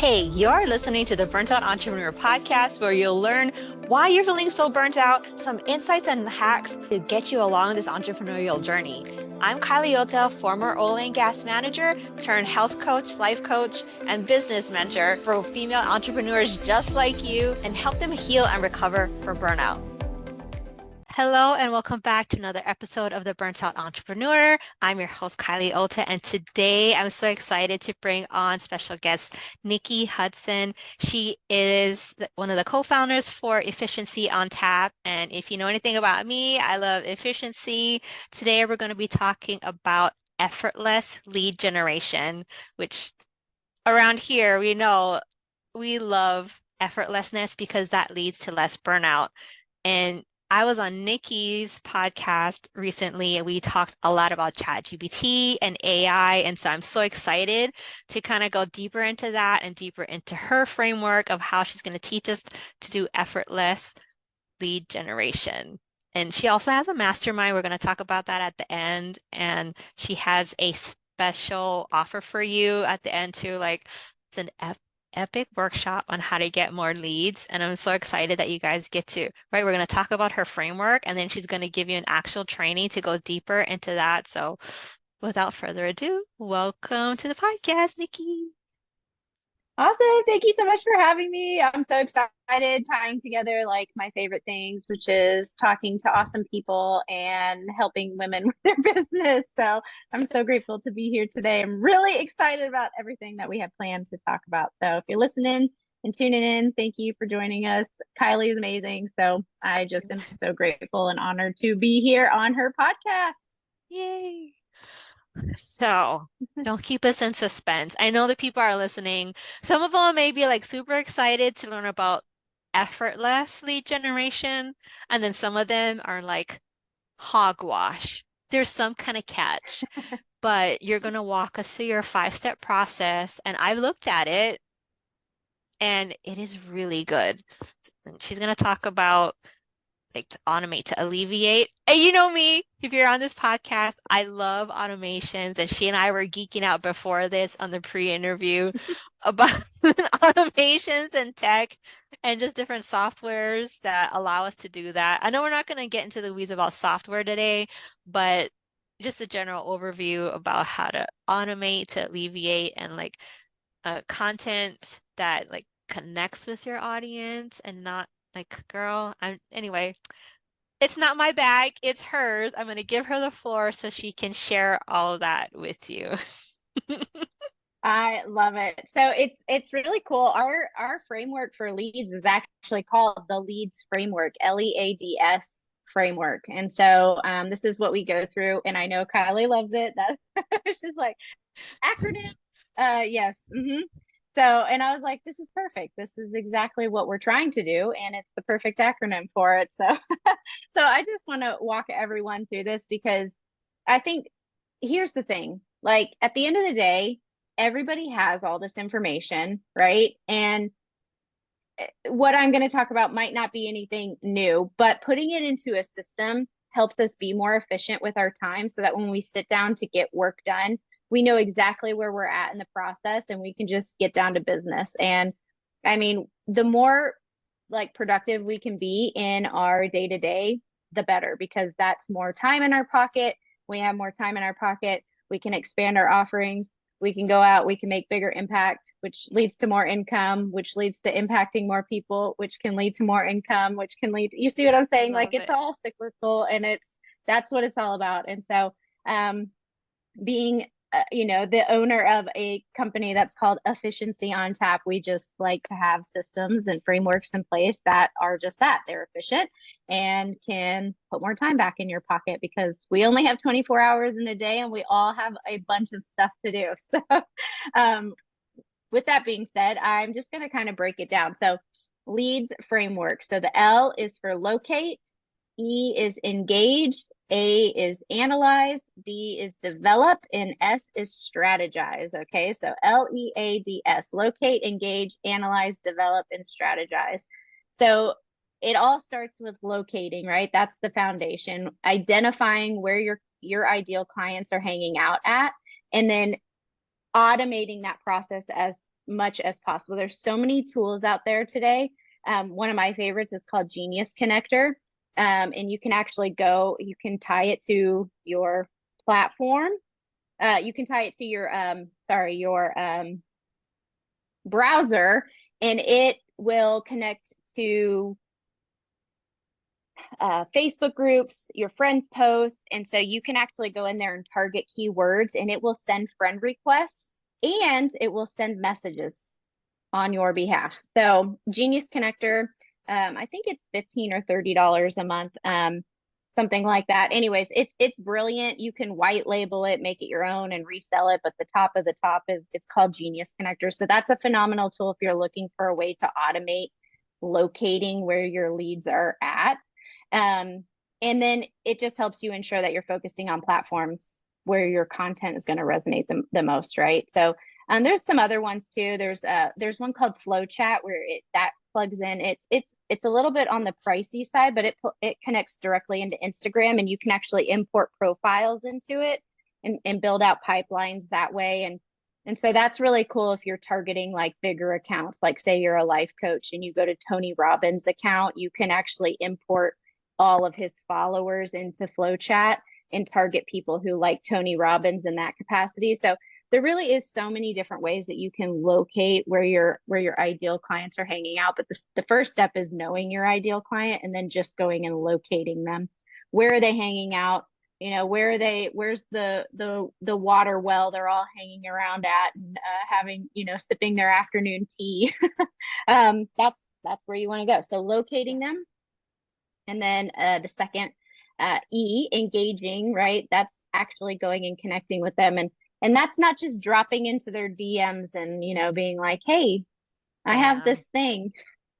Hey, you're listening to the Burnt Out Entrepreneur podcast, where you'll learn why you're feeling so burnt out, some insights and hacks to get you along this entrepreneurial journey. I'm Kylie Ota, former oil and gas manager turned health coach, life coach, and business mentor for female entrepreneurs just like you, and help them heal and recover from burnout. Hello and welcome back to another episode of the Burnt Out Entrepreneur. I'm your host, Kylie Ota, and today I'm so excited to bring on special guest Nikki Hutson. She is one of the co-founders for Efficiency on Tap. And if you know anything about me, I love efficiency. Today we're going to be talking about effortless lead generation, which around here we know we love effortlessness because that leads to less burnout. And I was on Nikki's podcast recently, and we talked a lot about ChatGPT and AI. And so I'm so excited to kind of go deeper into that and deeper into her framework of how she's going to teach us to do effortless lead generation. And she also has a mastermind. We're going to talk about that at the end. And she has a special offer for you at the end too. Like it's an epic workshop on how to get more leads. And I'm so excited that you guys get to, right? We're going to talk about her framework, and then she's going to give you an actual training to go deeper into that. So without further ado, welcome to the podcast, Nikki. Awesome. Thank you so much for having me. I'm so excited tying together like my favorite things, which is talking to awesome people and helping women with their business. So I'm so grateful to be here today. I'm really excited about everything that we have planned to talk about. So if you're listening and tuning in, thank you for joining us. Kylie is amazing. So I just am so grateful and honored to be here on her podcast. Yay. So don't keep us in suspense. I know that people are listening. Some of them may be like super excited to learn about effortless lead generation, and then some of them are like hogwash. There's some kind of catch, but you're going to walk us through your 5-step process. And I've looked at it and it is really good. She's going to talk about like to automate, to alleviate. And you know me, if you're on this podcast, I love automations. And she and I were geeking out before this on the pre-interview about automations and tech and just different softwares that allow us to do that. I know we're not going to get into the weeds about software today, but just a general overview about how to automate, to alleviate, and like content that like connects with your audience and not like, girl, anyway, it's not my bag, it's hers. I'm gonna give her the floor so she can share all of that with you. I love it. So it's really cool. Our framework for leads is actually called the Leads Framework, LEADS framework. And so this is what we go through. And I know Kylie loves it. That's she's like acronym. Yes. So, and I was like, this is perfect. This is exactly what we're trying to do, and it's the perfect acronym for it. So, so I just want to walk everyone through this because I think here's the thing. Like at the end of the day, everybody has all this information, right? And what I'm going to talk about might not be anything new, but putting it into a system helps us be more efficient with our time so that when we sit down to get work done, we know exactly where we're at in the process and we can just get down to business. And I mean, the more like productive we can be in our day to day, the better, because that's more time in our pocket. We have more time in our pocket. We can expand our offerings. We can go out, we can make bigger impact, which leads to more income, which leads to impacting more people, which can lead to more income, which can lead, you see what I'm saying? Like Love it's it. all cyclical, and that's what it's all about. And so, being the owner of a company that's called Efficiency on Tap, we just like to have systems and frameworks in place that are just that. They're efficient and can put more time back in your pocket, because we only have 24 hours in a day and we all have a bunch of stuff to do. So um, with that being said, I'm just going to kind of break it down. So leads framework. So the L is for locate, E is engage, A is analyze, D is develop, and S is strategize. Okay, so LEADS, locate, engage, analyze, develop, and strategize. So it all starts with locating, right? That's the foundation, identifying where your ideal clients are hanging out at, and then automating that process as much as possible. There's so many tools out there today. One of my favorites is called Genius Connector. And you can actually you can tie it to your platform. You can tie it to your browser, and it will connect to Facebook groups, your friends' posts. And so you can actually go in there and target keywords, and it will send friend requests and it will send messages on your behalf. So Genius Connector, I think it's $15 or $30 a month, something like that. Anyways, it's brilliant. You can white label it, make it your own, and resell it. But the top of the top is it's called Genius Connector. So that's a phenomenal tool if you're looking for a way to automate locating where your leads are at. And then it just helps you ensure that you're focusing on platforms where your content is going to resonate the most, right? So there's some other ones too. There's one called Flow Chat where that plugs in. It's a little bit on the pricey side, but it connects directly into Instagram, and you can actually import profiles into it and build out pipelines that way. And so that's really cool if you're targeting like bigger accounts, like say you're a life coach and you go to Tony Robbins' account, you can actually import all of his followers into Flow Chat and target people who like Tony Robbins in that capacity. So there really is so many different ways that you can locate where your ideal clients are hanging out. But the first step is knowing your ideal client, and then just going and locating them. Where are they hanging out? Where's the water well they're all hanging around at, and having, sipping their afternoon tea. That's where you want to go. So locating them. And then the second, E, engaging, right? That's actually going and connecting with them. And that's not just dropping into their DMs and, being like, hey, I have this thing.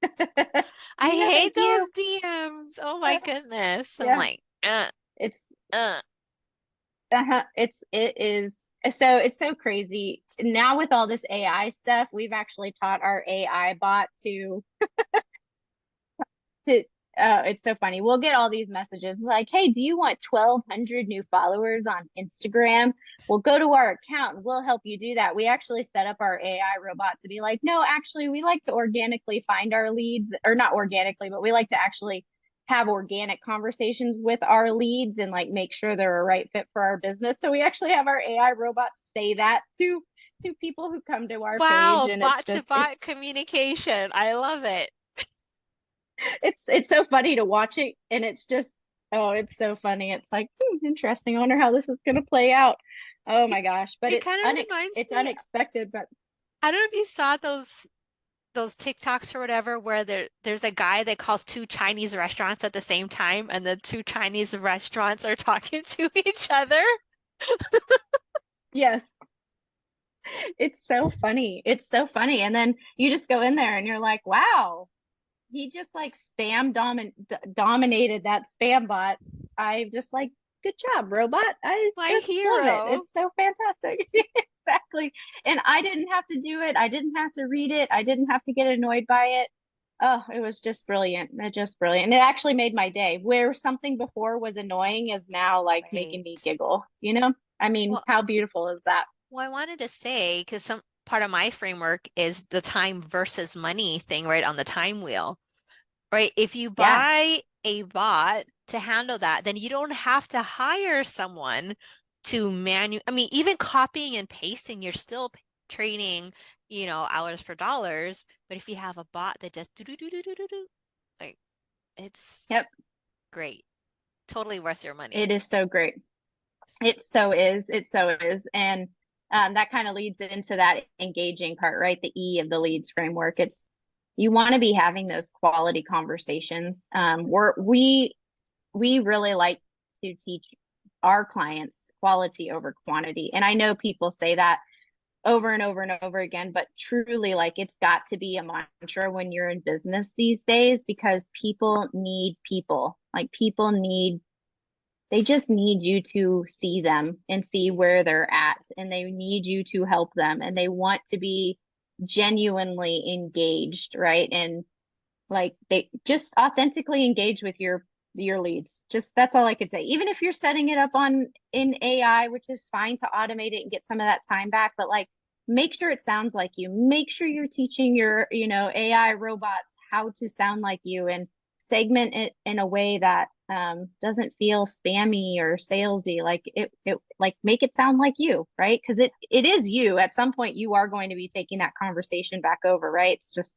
I hate those DMs. Oh my goodness. I'm like, it's it's so crazy. Now with all this AI stuff, we've actually taught our AI bot to it's so funny. We'll get all these messages like, hey, do you want 1,200 new followers on Instagram? Well, go to our account and we'll help you do that. We actually set up our AI robot to be like, no, actually, we like to organically find our leads, or not organically, but we like to actually have organic conversations with our leads and like make sure they're a right fit for our business. So we actually have our AI robot say that to people who come to our page. And bot to bot communication. I love it. It's so funny to watch it, and it's so funny. It's like, interesting. I wonder how this is going to play out. Oh my gosh. But it kind of reminds me, unexpected. But I don't know if you saw those TikToks or whatever where there's a guy that calls two Chinese restaurants at the same time, and the two Chinese restaurants are talking to each other. Yes. It's so funny. It's so funny. And then you just go in there and you're like, wow, he just like spam dominated that spam bot. I just like, good job, robot. I My just hero. love it. It's so fantastic. Exactly. And I didn't have to do it. I didn't have to read it. I didn't have to get annoyed by it. Oh, it was just brilliant. Just brilliant. And it actually made my day. Where something before was annoying is now like making me giggle, I mean, Well, how beautiful is that? Well, I wanted to say, because some part of my framework is the time versus money thing, right, on the time wheel, right? If you Yeah. buy a bot to handle that, then you don't have to hire someone to I mean, even copying and pasting, you're still trading, hours for dollars. But if you have a bot that just do do do do do do do, like it's Yep. great, totally worth your money. It is so great. It so is. It so is. And that kind of leads into that engaging part, right? The E of the leads framework. It's you want to be having those quality conversations. We really like to teach our clients quality over quantity. And I know people say that over and over and over again, but truly, like, it's got to be a mantra when you're in business these days, because people need people. Like, they just need you to see them and see where they're at, and they need you to help them, and they want to be genuinely engaged, right? And like, they just authentically engage with your leads. Just, that's all I could say. Even if you're setting it up in AI, which is fine to automate it and get some of that time back, but like, make sure it sounds like you. Make sure you're teaching your, AI robots how to sound like you, and segment it in a way that doesn't feel spammy or salesy. Like like make it sound like you, right? Because it is you. At some point, you are going to be taking that conversation back over, right? It's just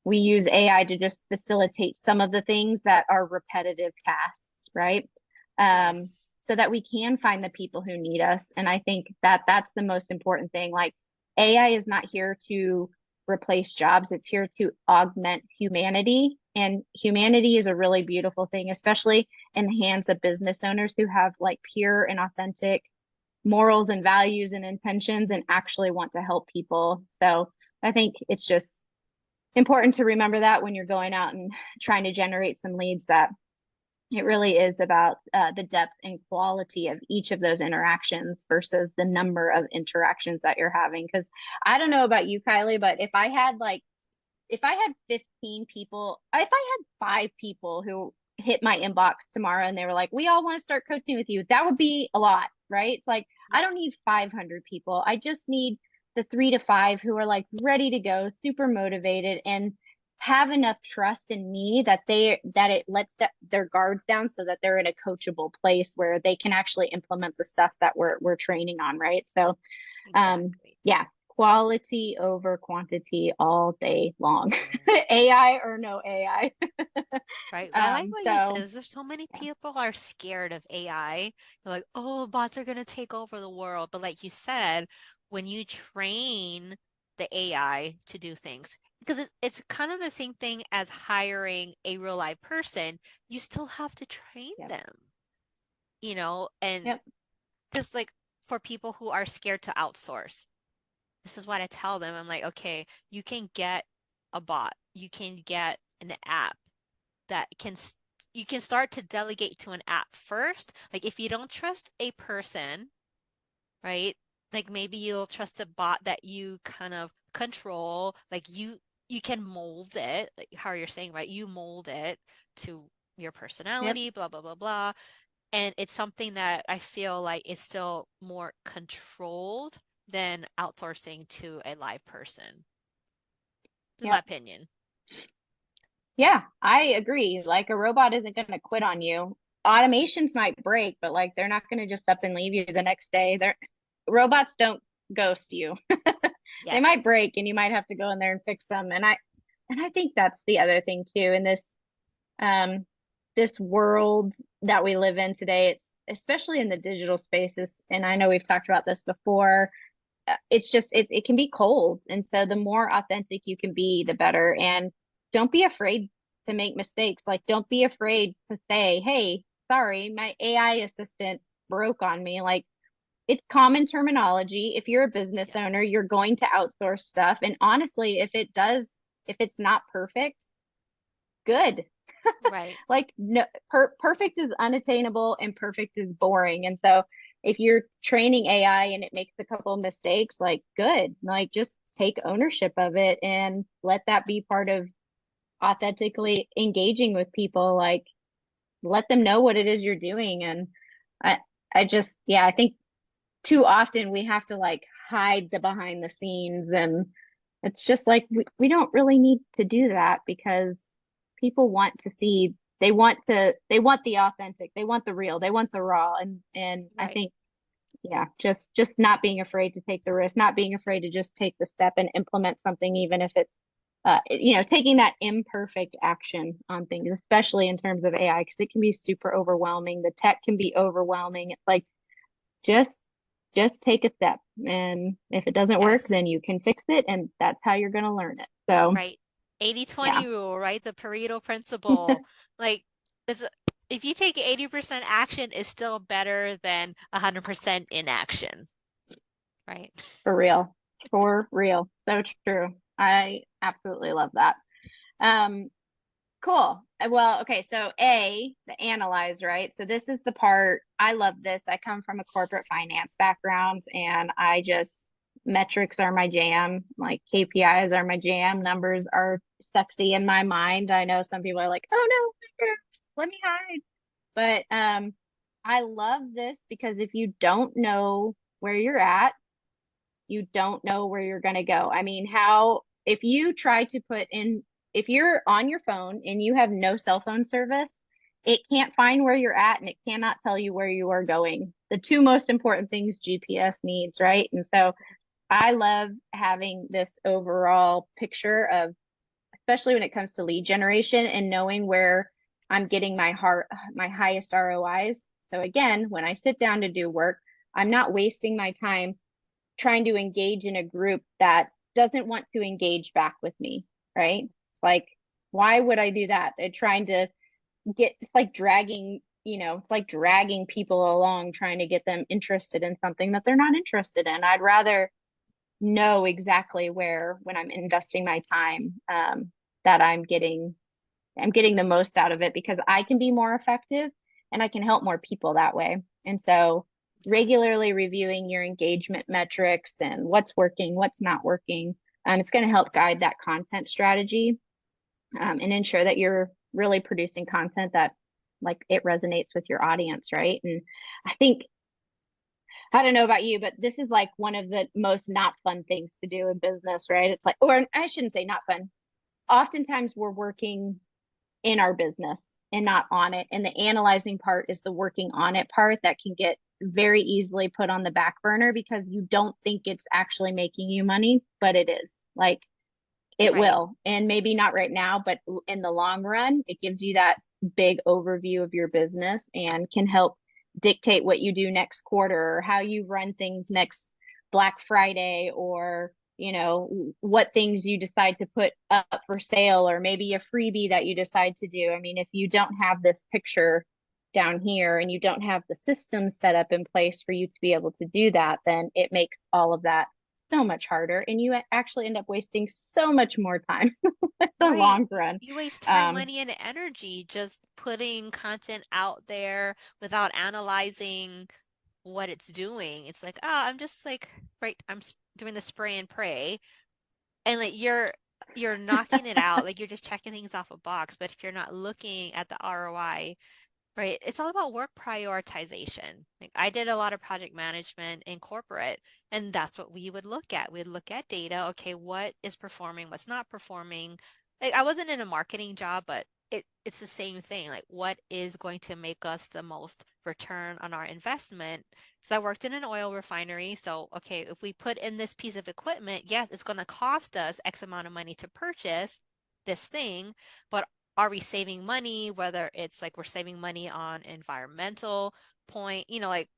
we use AI to just facilitate some of the things that are repetitive tasks, right? Yes. So that we can find the people who need us. And I think that that's the most important thing. Like AI is not here to replace jobs, it's here to augment humanity. And humanity is a really beautiful thing, especially in the hands of business owners who have like pure and authentic morals and values and intentions and actually want to help people. So I think it's just important to remember that when you're going out and trying to generate some leads, that it really is about the depth and quality of each of those interactions versus the number of interactions that you're having. Because I don't know about you, Kylie, but if I had 15 people, if I had 5 people who hit my inbox tomorrow and they were like, we all want to start coaching with you, that would be a lot, right? It's like, I don't need 500 people. I just need the 3 to 5 who are like ready to go, super motivated, and have enough trust in me that it lets their guards down so that they're in a coachable place where they can actually implement the stuff that we're training on, right? So Exactly. yeah, quality over quantity all day long. AI or no AI. Right. I like what you said. So There's so many yeah, people are scared of AI. They're like, oh, bots are going to take over the world. But like you said, when you train the AI to do things, because it's kind of the same thing as hiring a real live person, you still have to train yep, them, and yep, just like for people who are scared to outsource, this is what I tell them. I'm like, okay, you can get a bot, you can get an app that you can start to delegate to an app first. Like if you don't trust a person, right? Like maybe you'll trust a bot that you kind of control, like you can mold it, like how you're saying, right? You mold it to your yep, personality, blah blah blah blah. And it's something that I feel like is still more controlled than outsourcing to a live person, in my yep. opinion. Yeah, I agree. Like a robot isn't going to quit on you. Automations might break, but like they're not going to just up and leave you the next day. Robots don't ghost you. They might Yes. break and you might have to go in there and fix them. And I think that's the other thing too. In um this world that we live in today, it's especially in the digital spaces, and I know we've talked about this before. It's just it can be cold, and so the more authentic you can be, the better. And don't be afraid to make mistakes. Like don't be afraid to say, hey, sorry, my AI assistant broke on me. Like it's common terminology. If you're a business Yeah. owner, you're going to outsource stuff, and honestly, if it's not perfect, good. Right. Like no, perfect is unattainable and perfect is boring. And so if you're training AI and it makes a couple of mistakes, like good, like just take ownership of it and let that be part of authentically engaging with people. Like let them know what it is you're doing. And I I just yeah, I think too often we have to like hide the behind the scenes, and it's just like we don't really need to do that because people want to see, they want the authentic, they want the real, they want the raw. And I Right. think yeah, just not being afraid to take the risk, not being afraid to just take the step and implement something, even if it's taking that imperfect action on things, especially in terms of AI, because it can be super overwhelming. The tech can be overwhelming. It's like just just take a step, and if it doesn't work, then Yes. you can fix it, and that's how you're going to learn it. So Right. 80 yeah. 20 rule, right? The Pareto principle. Like, it's, if you take 80% action, is still better than 100% inaction, right? For real, for real, so true. I absolutely love that. um Cool. Well, okay. So the analyze, right? So this is the part I love this. I come from a corporate finance background, and metrics are my jam. Like KPIs are my jam. Numbers are sexy in my mind. I know some people are like, oh no, numbers, let me hide. But I love this because if you don't know where you're at, you don't know where you're going to go. I mean, if you try to if you're on your phone and you have no cell phone service, it can't find where you're at and it cannot tell you where you are going. The two most important things GPS needs, right? And so I love having this overall picture of, especially when it comes to lead generation and knowing where I'm getting my highest ROIs. So again, when I sit down to do work, I'm not wasting my time trying to engage in a group that doesn't want to engage back with me, right? It's like, why would I do that? And trying to it's like dragging, it's like dragging people along, trying to get them interested in something that they're not interested in. I'd rather know exactly where, when I'm investing my time, that I'm getting the most out of it, because I can be more effective and I can help more people that way. And so regularly reviewing your engagement metrics and what's working, what's not working, it's going to help guide that content strategy, and ensure that you're really producing content that, like, it resonates with your audience, right? And I think, I don't know about you, but this is like one of the most not fun things to do in business, right? It's like, or I shouldn't say not fun. Oftentimes we're working in our business and not on it. And the analyzing part is the working on it part that can get very easily put on the back burner because you don't think it's actually making you money, but it is. Like, it Right. will. And maybe not right now, but in the long run, it gives you that big overview of your business and can help dictate what you do next quarter, or how you run things next Black Friday, or what things you decide to put up for sale, or maybe a freebie that you decide to do. I mean, if you don't have this picture down here and you don't have the systems set up in place for you to be able to do that, then it makes all of that so much harder, and you actually end up wasting so much more time in the Right. long run. You waste time, um money, and energy just putting content out there without analyzing what it's doing. It's like, oh, I'm just like, right, doing the spray and pray. And like you're knocking it out, like you're just checking things off a box. But if you're not looking at the ROI, right? It's all about work prioritization. Like I did a lot of project management in corporate, and that's what we would look at. We'd look at data. Okay, what is performing, what's not performing. Like I wasn't in a marketing job, but it's the same thing. Like what is going to make us the most return on our investment? So I worked in an oil refinery. So, okay, if we put in this piece of equipment, yes, it's going to cost us X amount of money to purchase this thing, but are we saving money? Whether it's like we're saving money on environmental point, like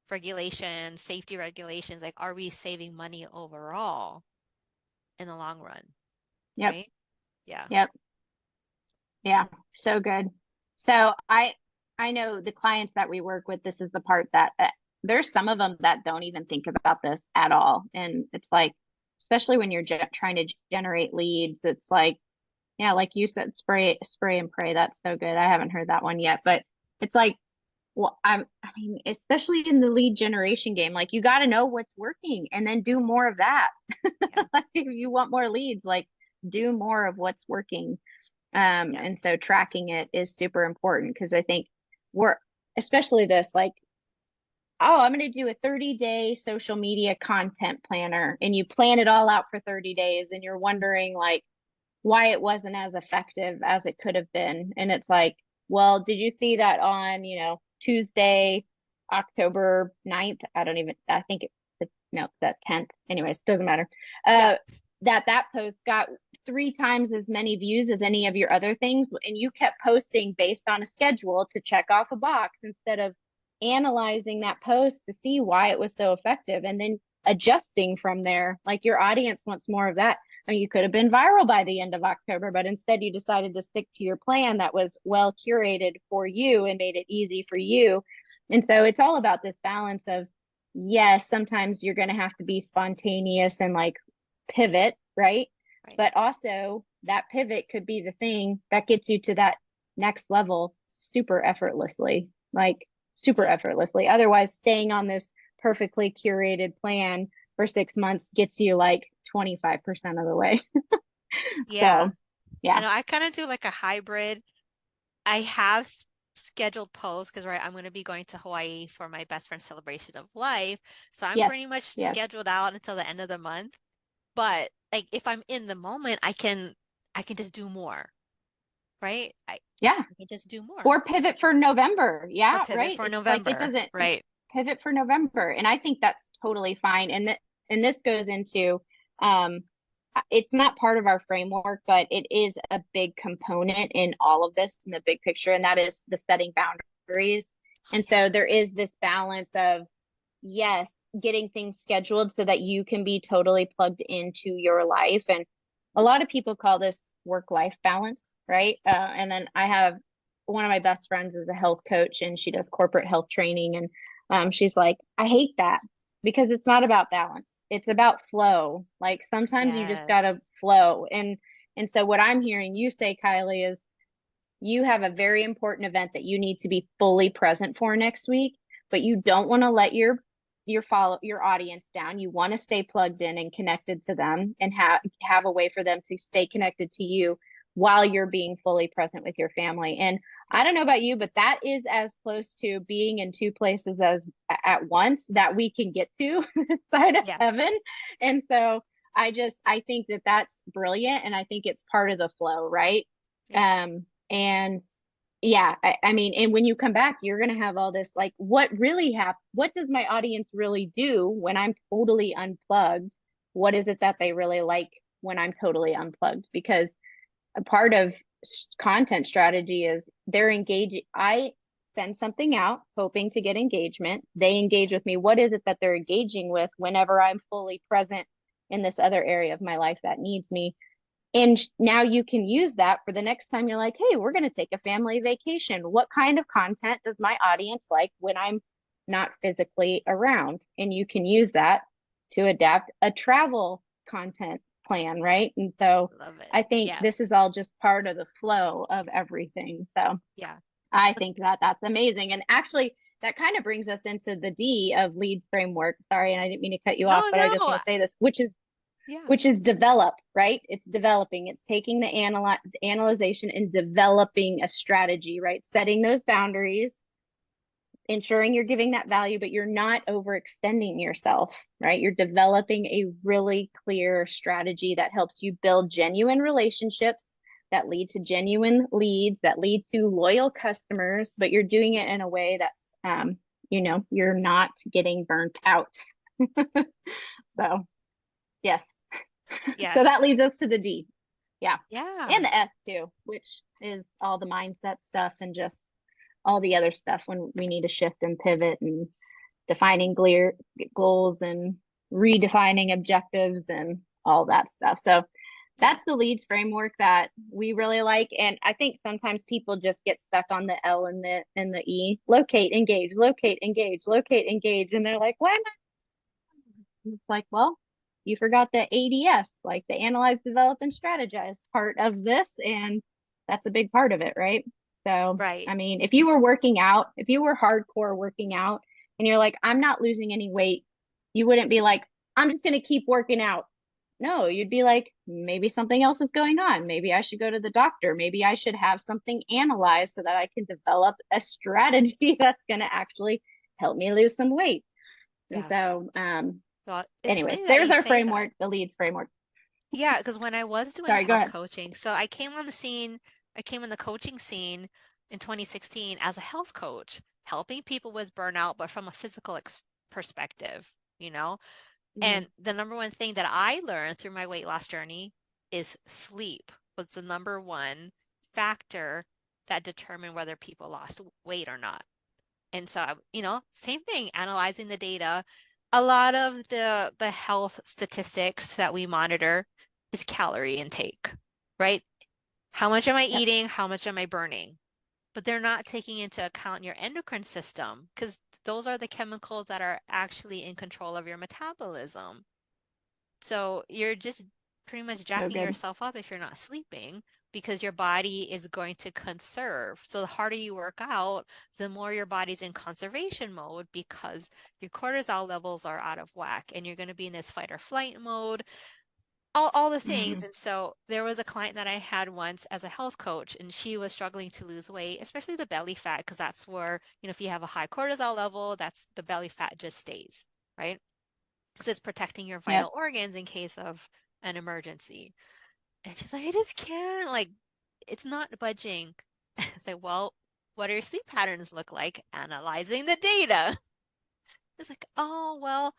regulations, safety regulations, like are we saving money overall in the long run, yep. right? Yeah. Yep. Yeah, so good. So I know the clients that we work with, this is the part that there's some of them that don't even think about this at all. And it's like, especially when you're trying to generate leads, it's like, yeah, like you said, spray and pray. That's so good. I haven't heard that one yet, but it's like, well, I mean, especially in the lead generation game, like you got to know what's working and then do more of that. Yeah. Like, if you want more leads, like, do more of what's working. Yeah. And so tracking it is super important, because I think we're, especially this, like, oh, I'm going to do a 30-day social media content planner, and you plan it all out for 30 days and you're wondering, like, why it wasn't as effective as it could have been. And it's like, well, did you see that on, Tuesday, October 9th? I think it's, no, that 10th. Anyways, doesn't matter. Yeah. That post got 3 times as many views as any of your other things. And you kept posting based on a schedule to check off a box, instead of analyzing that post to see why it was so effective and then adjusting from there. Like, your audience wants more of that. I mean, you could have been viral by the end of October, but instead you decided to stick to your plan that was well curated for you and made it easy for you. And so it's all about this balance of, yes, sometimes you're going to have to be spontaneous and, like, pivot, right? Right. But also that pivot could be the thing that gets you to that next level super effortlessly, like super Yeah. effortlessly. Otherwise, staying on this perfectly curated plan for 6 months gets you like 25% of the way. Yeah. So, yeah. I know I kind of do like a hybrid. I have scheduled post because I'm going to be going to Hawaii for my best friend's celebration of life. So I'm Yes. pretty much Yes. scheduled out until the end of the month. But like if I'm in the moment, I can just do more, right? Yeah. I can just do more. Or pivot for November. Or Yeah, pivot right. for It's like it November, doesn't right? pivot for November. And I think that's totally fine. And this goes into um it's not part of our framework, but it is a big component in all of this in the big picture, and that is the setting boundaries. And Yeah. so there is this balance of, yes, getting things scheduled so that you can be totally plugged into your life. And a lot of people call this work-life balance, right? And then I have one of my best friends is a health coach, and she does corporate health training. And she's like, I hate that because it's not about balance. It's about flow. Like sometimes you just gotta Yes. flow. And so what I'm hearing you say, Kylie, is you have a very important event that you need to be fully present for next week, but you don't want to let your audience down. You want to stay plugged in and connected to them, and have a way for them to stay connected to you while you're being fully present with your family. And I don't know about you, but that is as close to being in two places as at once that we can get to this side of Yeah. heaven. And so I think that that's brilliant, and I think it's part of the flow, right? Yeah. And yeah, I mean, and when you come back, you're going to have all this, like, what does my audience really do when I'm totally unplugged? What is it that they really like when I'm totally unplugged? Because a part of content strategy is they're engaging. I send something out hoping to get engagement. They engage with me. What is it that they're engaging with whenever I'm fully present in this other area of my life that needs me? And now you can use that for the next time you're like, hey, we're going to take a family vacation. What kind of content does my audience like when I'm not physically around? And you can use that to adapt a travel content plan, right? And so Love it. I think Yes. this is all just part of the flow of everything. So Yeah. I think that that's amazing. And actually, that kind of brings us into the D of leads framework. Sorry, and I didn't mean to cut you off, No, but I just no. want to say this, Yeah. which is develop, right? It's developing. It's taking the analyzation and developing a strategy, right? Setting those boundaries, ensuring you're giving that value, but you're not overextending yourself, right? You're developing a really clear strategy that helps you build genuine relationships that lead to genuine leads, that lead to loyal customers, but you're doing it in a way that's, you're not getting burnt out. So, yes. So Yes. that leads us to the D. Yeah. And Yeah. the S too, which is all the mindset stuff and just all the other stuff when we need to shift and pivot and defining clear goals and redefining objectives and all that stuff. So Yeah. that's the leads framework that we really like. And I think sometimes people just get stuck on the L and the E. Locate, engage, locate, engage, locate, engage. And they're like, why am I? It's like, well, you forgot the ADS, like the analyze, develop, and strategize part of this. And that's a big part of it, right? So, Right. I mean, if you were working out, if you were hardcore working out and you're like, I'm not losing any weight, you wouldn't be like, I'm just going to keep working out. No, you'd be like, maybe something else is going on. Maybe I should go to the doctor. Maybe I should have something analyzed so that I can develop a strategy that's going to actually help me lose some weight. And Yeah. so, Well, it's anyways, funny that there's you our say that. framework, the leads framework. Yeah, because when I was doing Sorry, go health ahead. coaching, so I came on the scene, I came in the coaching scene in 2016 as a health coach, helping people with burnout, but from a physical perspective, you know? Mm-hmm. And the number one thing that I learned through my weight loss journey is sleep was the number one factor that determined whether people lost weight or not. And so, same thing, analyzing the data. A lot of the health statistics that we monitor is calorie intake, right? How much am I Yep. eating? How much am I burning? But they're not taking into account your endocrine system because those are the chemicals that are actually in control of your metabolism. So you're just pretty much So jacking good. yourself up if you're not sleeping because your body is going to conserve. So the harder you work out, the more your body's in conservation mode because your cortisol levels are out of whack and you're going to be in this fight or flight mode. all the things. Mm-hmm. And so there was a client that I had once as a health coach, and she was struggling to lose weight, especially the belly fat, because that's where, if you have a high cortisol level, that's the belly fat just stays, right? Because it's protecting your Yep. vital organs in case of an emergency. And she's like, I just can't, like, it's not budging. I say, well, what do your sleep patterns look like? Analyzing the data. It's like, oh, well,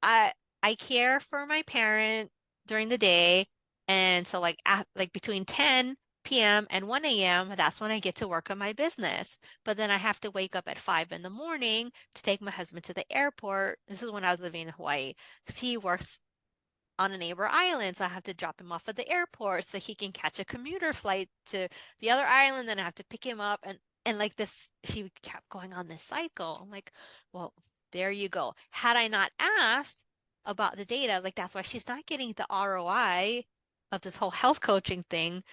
I I care for my parent during the day, and so like between 10 p.m. and 1 a.m., that's when I get to work on my business. But then I have to wake up at 5 in the morning to take my husband to the airport. This is when I was living in Hawaii because he works on a neighbor island. So I have to drop him off at the airport so he can catch a commuter flight to the other island. Then I have to pick him up and like this, she kept going on this cycle. I'm like, well, there you go. Had I not asked about the data, like that's why she's not getting the ROI of this whole health coaching thing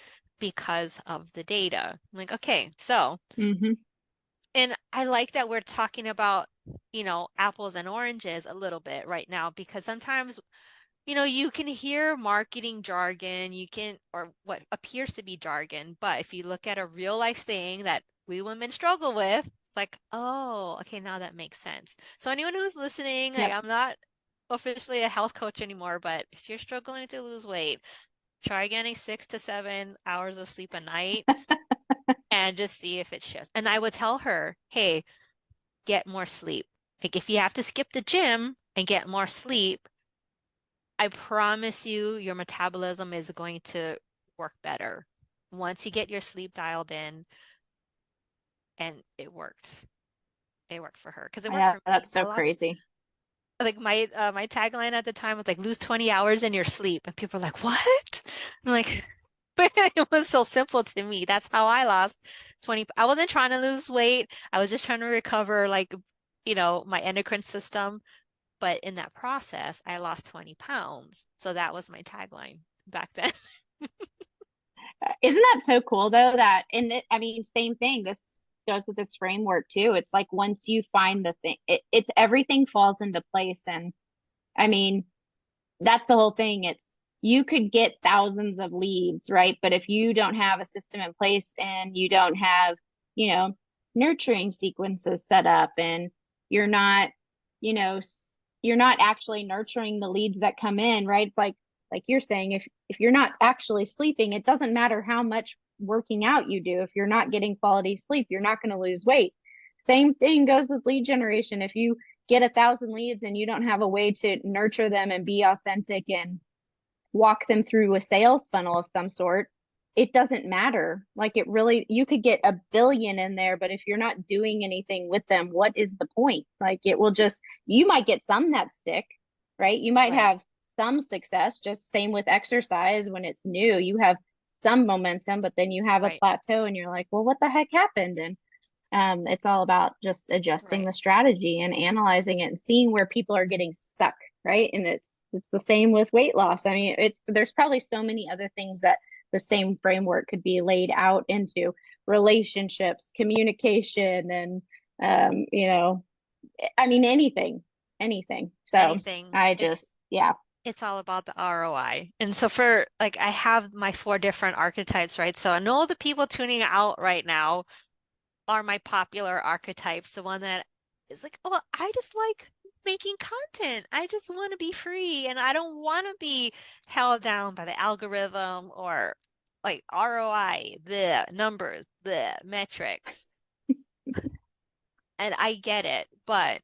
because of the data. I'm like, okay, so, Mm-hmm. and I like that we're talking about, apples and oranges a little bit right now because sometimes you can hear marketing jargon, or what appears to be jargon, but if you look at a real life thing that we women struggle with, it's like, oh, okay, now that makes sense. So anyone who's listening, like, Yep. I'm not officially a health coach anymore, but if you're struggling to lose weight, try getting 6 to 7 hours of sleep a night and just see if it shifts. And I would tell her, hey, get more sleep. Like if you have to skip the gym and get more sleep, I promise you, your metabolism is going to work better once you get your sleep dialed in. And it worked. It worked for her because it I worked know for me. that's I so lost crazy. like my tagline at the time was like lose 20 hours in your sleep, and people are like, "What?" I'm like, but it was so simple to me. That's how I lost 20. I wasn't trying to lose weight. I was just trying to recover like, my endocrine system. But in that process, I lost 20 pounds. So that was my tagline back then. Isn't that so cool though that and I mean same thing. This goes with this framework too. It's like once you find the thing, it's everything falls into place. And I mean, that's the whole thing. It's you could get thousands of leads, right? But if you don't have a system in place and you don't have, you know, nurturing sequences set up and you're not, you know, you're not actually nurturing the leads that come in, right? It's like you're saying, if you're not actually sleeping, it doesn't matter how much working out you do. If you're not getting quality sleep, you're not going to lose weight. Same thing goes with lead generation. If you get 1,000 leads and you don't have a way to nurture them and be authentic and walk them through a sales funnel of some sort, it doesn't matter. Like it really, you could get 1 billion in there, but if you're not doing anything with them, what is the point? Like it will just, you might get some that stick, right? You might Right, have some success, just same with exercise when it's new. You have some momentum, but then you have a right, plateau and you're like, well, what the heck happened? And it's all about just adjusting right. the strategy and analyzing it and seeing where people are getting stuck, right? And it's the same with weight loss. I mean, it's there's probably so many other things that the same framework could be laid out into relationships, communication, and I mean anything. So Anything. I It's just yeah. it's all about the ROI. And so for like I have my four different archetypes, right? So I know the people tuning out right now are my popular archetypes. The one that is like, oh, I just like making content. I just want to be free and I don't want to be held down by the algorithm or like ROI, the numbers, the metrics. And I get it, but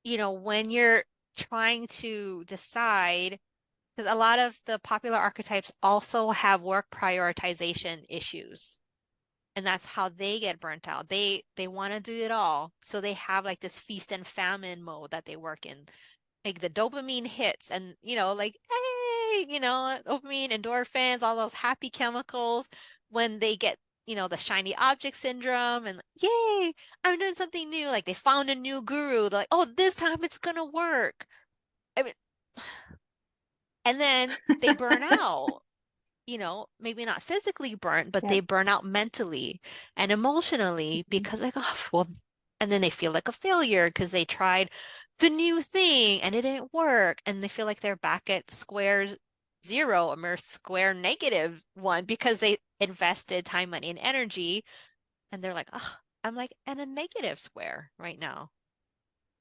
when you're trying to decide, because a lot of the popular archetypes also have work prioritization issues. And that's how they get burnt out. They want to do it all. So they have like this feast and famine mode that they work in. Like the dopamine hits and like, hey, dopamine, endorphins, all those happy chemicals when they get, the shiny object syndrome and yay, I'm doing something new. Like they found a new guru. They're like, oh, this time it's gonna work. I mean, and then they burn out, maybe not physically burnt, but they Yep. burn out mentally and emotionally because like, oh, well, and then they feel like a failure because they tried the new thing and it didn't work. And they feel like they're back at square, zero or square negative one because they invested time, money, and energy. And they're like, oh, I'm like in a negative square right now.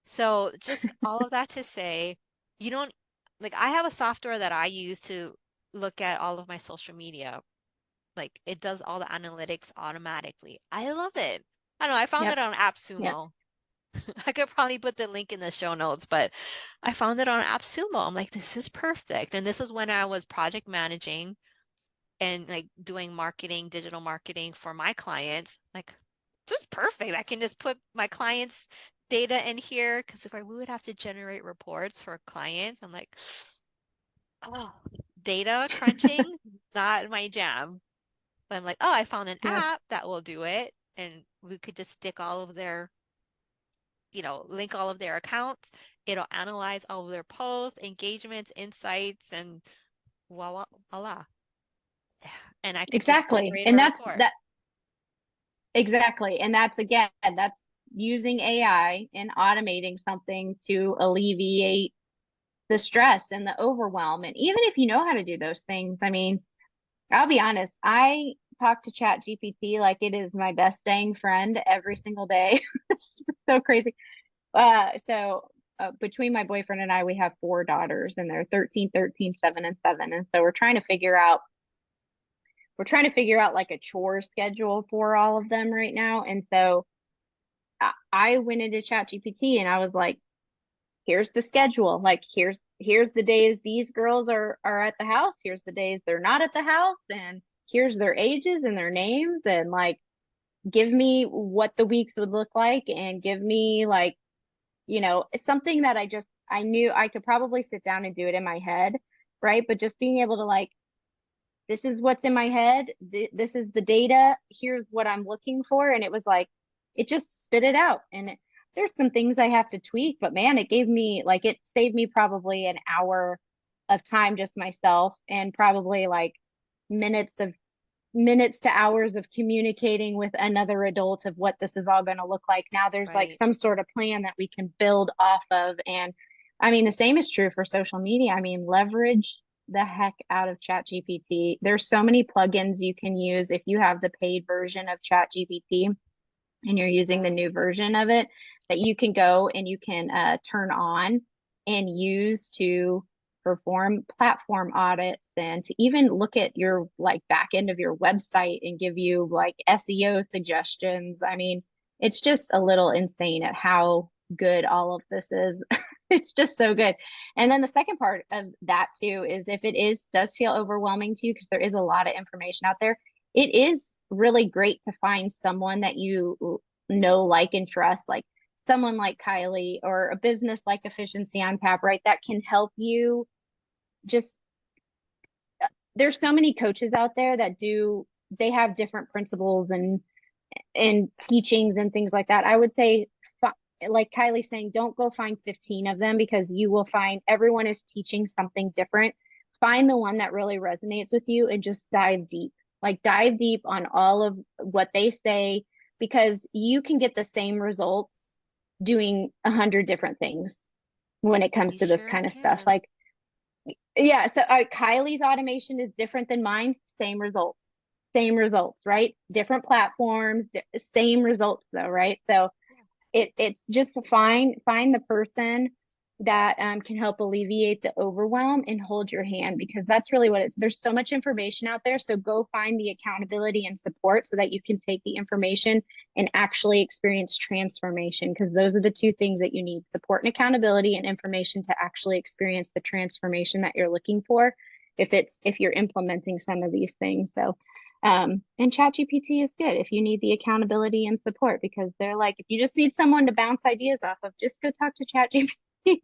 So just all of that to say, you don't like I have a software that I use to look at all of my social media. Like it does all the analytics automatically. I love it. I don't know, I found it Yep. on Yep. AppSumo. I could probably put the link in the show notes, but I found it on AppSumo. I'm like, this is perfect. And this was when I was project managing and like doing marketing, digital marketing for my clients. Like, just perfect. I can just put my clients' data in here because if we would have to generate reports for clients, I'm like, oh, data crunching, not my jam. But I'm like, oh, I found an Yep. app that will do it. And we could just stick all of their, link all of their accounts. It'll analyze all of their posts, engagements, insights, and voila, voila. And I could just Exactly. generate a And that's report. that exactly. And that's again, that's using AI and automating something to alleviate the stress and the overwhelm. And even if you know how to do those things, I mean, I'll be honest, I talk to ChatGPT like it is my best dang friend every single day. It's so crazy. Between my boyfriend and I, we have four daughters and they're 13, 13, 7, and 7. And so we're trying to figure out like a chore schedule for all of them right now. And so I went into ChatGPT and I was like, here's the schedule. Like here's the days these girls are at the house. Here's the days they're not at the house. And here's their ages and their names. And like give me what the weeks would look like and give me like, something that I knew I could probably sit down and do it in my head, right? But just being able to like, this is what's in my head. This is the data. Here's what I'm looking for. And it was like, it just spit it out. And there's some things I have to tweak, but man, it saved me probably an hour of time just myself and probably like minutes to hours of communicating with another adult of what this is all going to look like. Now there's like Right. some sort of plan that we can build off of. And I mean, the same is true for social media. I mean, leverage the heck out of ChatGPT. There's so many plugins you can use if you have the paid version of ChatGPT and you're using the Yeah. new version of it that you can go and you can turn on and use to perform platform audits and to even look at your like back end of your website and give you like SEO suggestions. I mean, it's just a little insane at how good all of this is. It's just so good. And then the second part of that too is if it does feel overwhelming to you because there is a lot of information out there, it is really great to find someone that you know, like, and trust, like someone like Kylie or a business like Efficiency on Tap, right? That can help you just, there's so many coaches out there that they have different principles and teachings and things like that. I would say, like Kylie saying, don't go find 15 of them because you will find everyone is teaching something different. Find the one that really resonates with you and just dive deep. Like dive deep on all of what they say because you can get the same results doing 100 different things when it comes You to this sure kind of stuff. can. Like, yeah, so Kylie's automation is different than mine. Same results, right? Different platforms, same results though, right? So Yeah. it's just to find the person that can help alleviate the overwhelm and hold your hand because that's really what it's there's so much information out there, so go find the accountability and support so that you can take the information and actually experience transformation because those are the two things that you need: support and accountability and information to actually experience the transformation that you're looking for if you're implementing some of these things. So and ChatGPT is good if you need the accountability and support because they're like, if you just need someone to bounce ideas off of, just go talk to ChatGPT.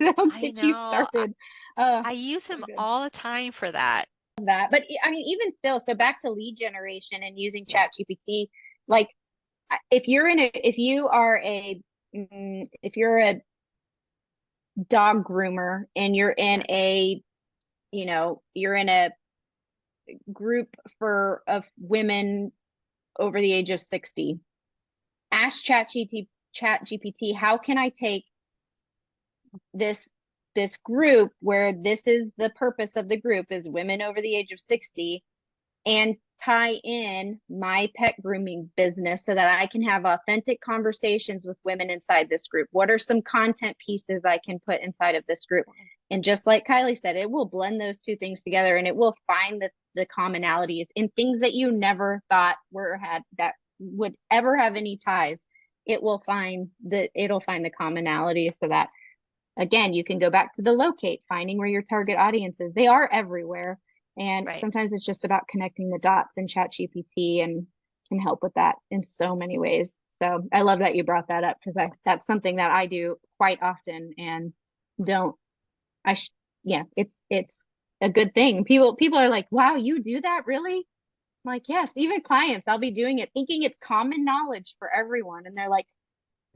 They'll I get you know. started. I use So him good. all the time for that. That, but I mean, even still, so back to lead generation and using Yeah. ChatGPT, like if you're a dog groomer and Yeah. you're in a group of women over the age of 60, ask ChatGPT, how can I take this this group where this is the purpose of the group is women over the age of 60, and tie in my pet grooming business so that I can have authentic conversations with women inside this group. What are some content pieces I can put inside of this group? And just like Kylie said, it will blend those two things together, and it will find the commonalities in things that you never thought that would ever have any ties. It'll find the commonalities, so that again, you can go back to the locate, finding where your target audience is. They are everywhere. And Right. sometimes it's just about connecting the dots, and ChatGPT and can help with that in so many ways. So I love that you brought that up, because that's something that I do quite often and don't, yeah, it's a good thing. People are like, wow, you do that? Really? I'm like, yes, even clients, I'll be doing it thinking it's common knowledge for everyone. And they're like,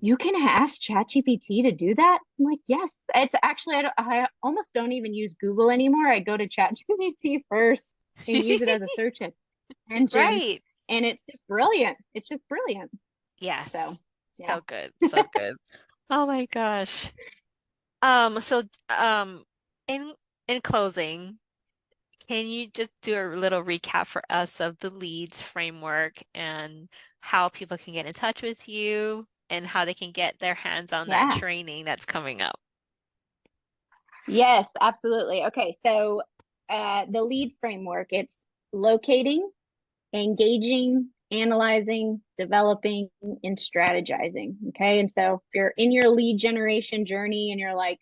you can ask ChatGPT to do that? I'm like, yes. It's actually, I almost don't even use Google anymore. I go to ChatGPT first and use it as a search engine. Right. And it's just brilliant. It's just brilliant. So, Yes. yeah. So good. So good. Oh my gosh. So in closing, can you just do a little recap for us of the leads framework and how people can get in touch with you and how they can get their hands on that Yeah. training that's coming up? Yes, absolutely. Okay. So, the lead framework, it's locating, engaging, analyzing, developing, and strategizing. Okay. And so if you're in your lead generation journey and you're like,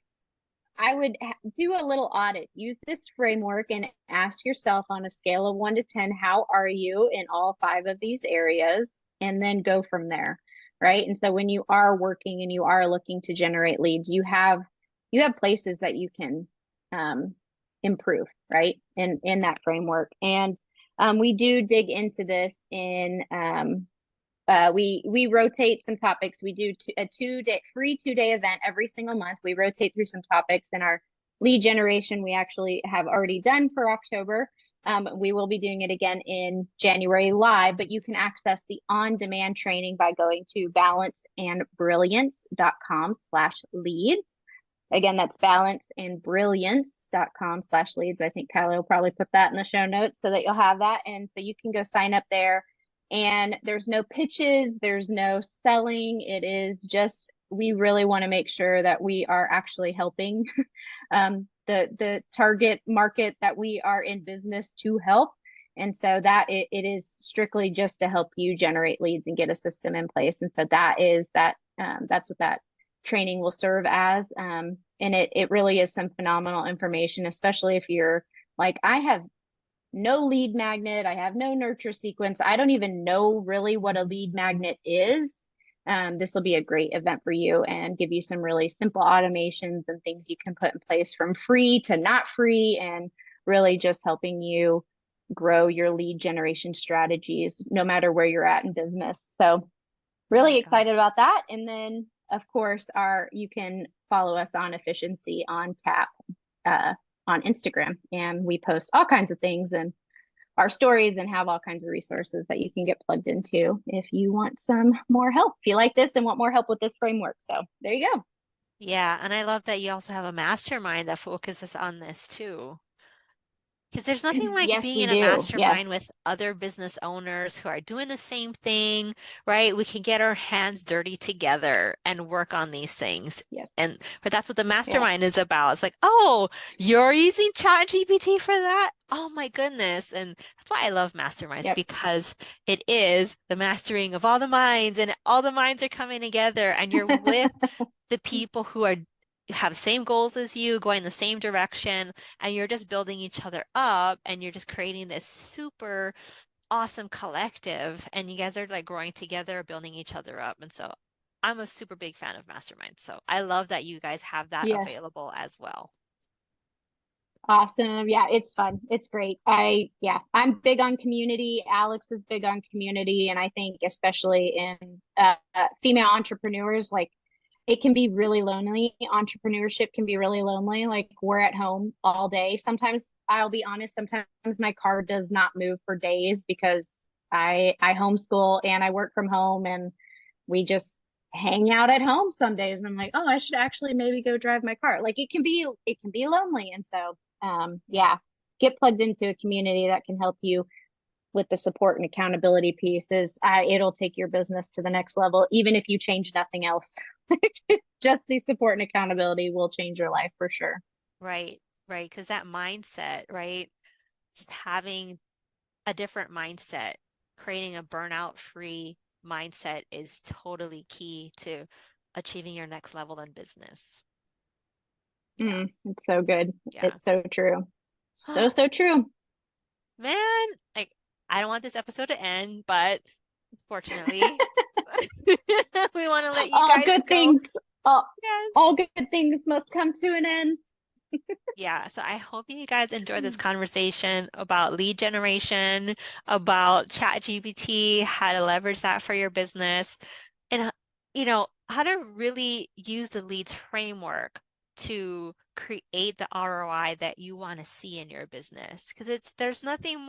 I would do a little audit. Use this framework and ask yourself on a scale of 1 to 10, how are you in all 5 of these areas? And then go from there. Right. And so when you are working and you are looking to generate leads, you have places that you can improve, right? In that framework. And we do dig into this in we rotate some topics. We do a free 2-day event every single month. We rotate through some topics in our lead generation. We actually have already done for October. We will be doing it again in January live, but you can access the on-demand training by going to balanceandbrilliance.com/leads. Again, that's balanceandbrilliance.com/leads. I think Kylie will probably put that in the show notes so that you'll have that. And so you can go sign up there. And there's no pitches, there's no selling. It is just, we really want to make sure that we are actually helping the target market that we are in business to help. And so that it is strictly just to help you generate leads and get a system in place. And so that's what that training will serve as. And it really is some phenomenal information, especially if you're like, I have no lead magnet, I have no nurture sequence, I don't even know really what a lead magnet is. This will be a great event for you and give you some really simple automations and things you can put in place from free to not free, and really just helping you grow your lead generation strategies no matter where you're at in business. So really excited Gosh. about that. And then of course you can follow us on Efficiency on Tap on Instagram, and we post all kinds of things and our stories and have all kinds of resources that you can get plugged into if you want some more help. If you like this and want more help with this framework. So there you go. Yeah, and I love that you also have a mastermind that focuses on this too. Because there's nothing like Yes, being we in a do. mastermind Yes. with other business owners who are doing the same thing, right? We can get our hands dirty together and work on these things. Yes. But that's what the Yes. mastermind is about. It's like, oh, you're using ChatGPT for that? Oh my goodness. And that's why I love masterminds, Yep. because it is the mastering of all the minds, and all the minds are coming together, and you're with the people who have the same goals as you, going the same direction, and you're just building each other up, and you're just creating this super awesome collective, and you guys are like growing together, building each other up. And so I'm a super big fan of masterminds. So I love that you guys have that Yes. available as well. Awesome. Yeah, it's fun. It's great. I'm big on community. Alex is big on community. And I think especially in female entrepreneurs, like it can be really lonely. Entrepreneurship can be really lonely. Like we're at home all day. Sometimes I'll be honest, sometimes my car does not move for days because I homeschool and I work from home, and we just hang out at home some days. And I'm like, oh, I should actually maybe go drive my car. Like it can be lonely. And so, yeah, get plugged into a community that can help you with the support and accountability pieces. It'll take your business to the next level, even if you change nothing else. Just the support and accountability will change your life for sure. Right, right. Because that mindset, right? Just having a different mindset, creating a burnout-free mindset is totally key to achieving your next level in business. Yeah, It's so good. yeah. It's so true. So true. Man, like I don't want this episode to end, but fortunately, we want to let you All guys good go. things, all, Yes. all good things must come to an end. Yeah, so I hope you guys enjoyed this conversation about lead generation, about ChatGPT, how to leverage that for your business, and how to really use the leads framework to create the ROI that you want to see in your business. Because there's nothing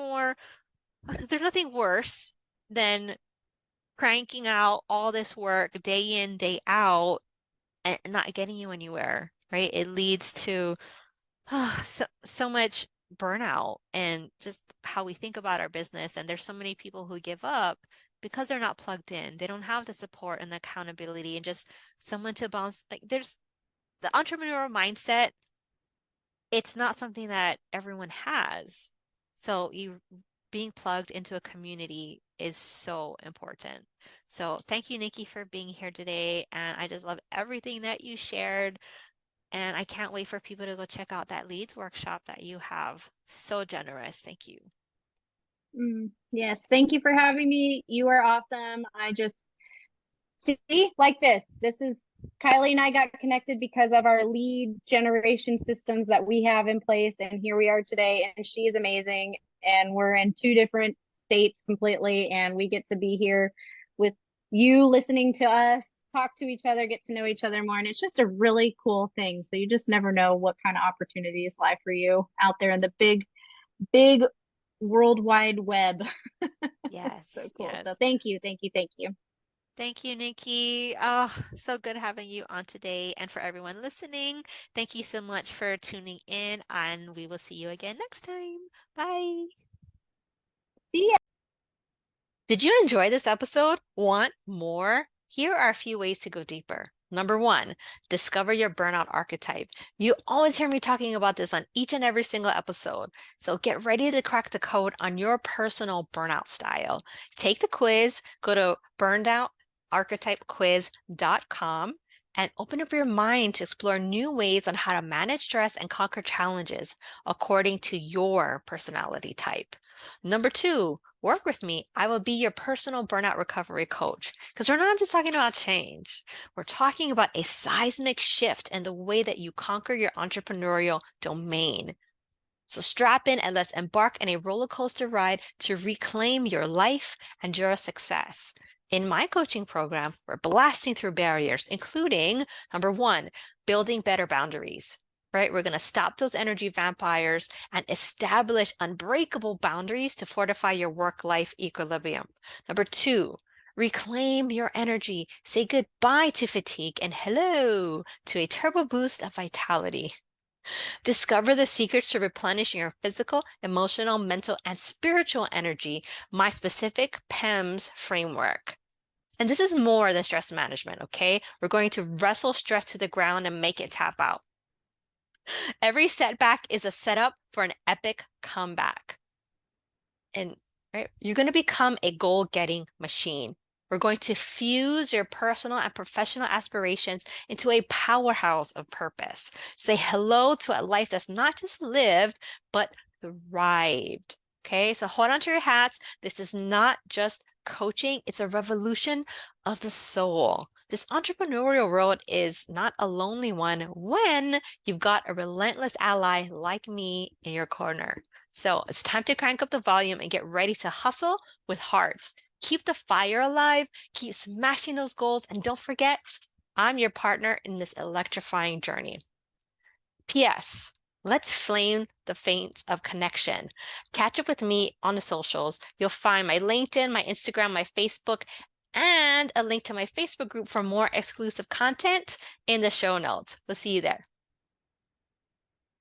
worse than cranking out all this work day in, day out and not getting you anywhere, right? It leads to so much burnout and just how we think about our business. And there's so many people who give up because they're not plugged in. They don't have the support and the accountability and just someone to bounce. Like there's the entrepreneurial mindset. It's not something that everyone has. So you being plugged into a community is so important. So thank you, Nikki, for being here today. And I just love everything that you shared. And I can't wait for people to go check out that leads workshop that you have. So generous. Thank you. Yes, thank you for having me. You are awesome. I just see like this. This is Kylie and I got connected because of our lead generation systems that we have in place. And here we are today. And she is amazing. And we're in two different states completely. And we get to be here with you listening to us, talk to each other, get to know each other more. And it's just a really cool thing. So you just never know what kind of opportunities lie for you out there in the big world wide web. So Yes, cool. So yes. thank you, thank you, thank you. Thank you, Nikki. Oh, so good having you on today. And for everyone listening, thank you so much for tuning in, and we will see you again next time. Bye. See ya. Did you enjoy this episode? Want more? Here are a few ways to go deeper. Number one, discover your burnout archetype. You always hear me talking about this on each and every single episode. So get ready to crack the code on your personal burnout style. Take the quiz, go to burnoutarchetypequiz.com and open up your mind to explore new ways on how to manage stress and conquer challenges according to your personality type. Number two, work with me. I will be your personal burnout recovery coach because we're not just talking about change. We're talking about a seismic shift in the way that you conquer your entrepreneurial domain. So strap in and let's embark on a roller coaster ride to reclaim your life and your success. In my coaching program, we're blasting through barriers, including number one, building better boundaries. Right? We're going to stop those energy vampires and establish unbreakable boundaries to fortify your work-life equilibrium. Number two, reclaim your energy. Say goodbye to fatigue and hello to a turbo boost of vitality. Discover the secrets to replenishing your physical, emotional, mental, and spiritual energy, my specific PEMS framework. And this is more than stress management, okay? We're going to wrestle stress to the ground and make it tap out. Every setback is a setup for an epic comeback. And right, you're going to become a goal-getting machine. We're going to fuse your personal and professional aspirations into a powerhouse of purpose. Say hello to a life that's not just lived, but thrived. Okay, so hold on to your hats. This is not just coaching, it's a revolution of the soul. This entrepreneurial world is not a lonely one when you've got a relentless ally like me in your corner. So it's time to crank up the volume and get ready to hustle with heart. Keep the fire alive, keep smashing those goals, and don't forget, I'm your partner in this electrifying journey. P.S. Let's flame the flames of connection. Catch up with me on the socials. You'll find my LinkedIn, my Instagram, my Facebook, and a link to my Facebook group for more exclusive content in the show notes. We'll see you there.